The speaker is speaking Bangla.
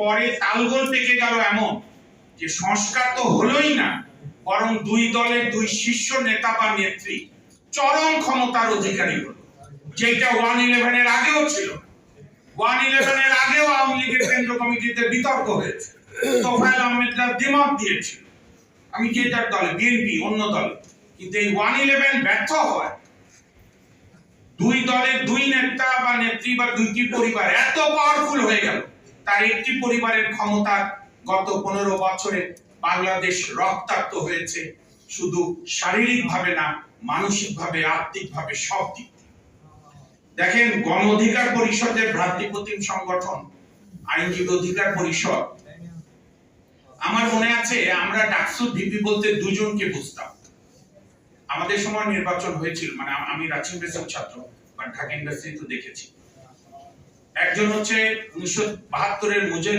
পরে তালগোল পেকে গেল এমন যে সংস্কার তো হলোই না, বরং দুই দলের দুই শীর্ষ নেতা বা নেত্রী চরম ক্ষমতার অধিকারী হলো, যেটা 111 এর আগেও ছিল। 111 এর আগেও আওয়ামী লীগের কেন্দ্র কমিটিতে বিতর্ক হয়েছে, তোফায়েল আহমেদরা দ্বিমত দিয়েছিল, আমি যেটার দলে বিএনপি অন্য দলে, কিন্তু এই 111 ব্যর্থ হয় দুই দলের দুই নেতা বা নেত্রী বা দুইটি পরিবার এত পাওয়ারফুল হয়ে গেল, তার একটি পরিবারের ক্ষমতা গত 15 বছরে বাংলাদেশ রক্তাক্ত হয়েছে, শুধু শারীরিক ভাবে না, মানসিক ভাবে, আর্থিক ভাবে, সব দিক থেকে। দেখেন, গণ অধিকার পরিষদের ভ্রাতৃপ্রতিম সংগঠন আইনজীবী অধিকার পরিষদ, আমার মনে আছে আমরা ডাকসু ভিপি বলতে দুজনকে বুঝতাম। আমাদের সময় নির্বাচন হয়েছিল, মানে আমি রাজশাহী ইউনিভার্সিটির ছাত্র বা ঢাকা ইউনিভার্সিটি তো দেখেছি। একজন হচ্ছে 1972 এর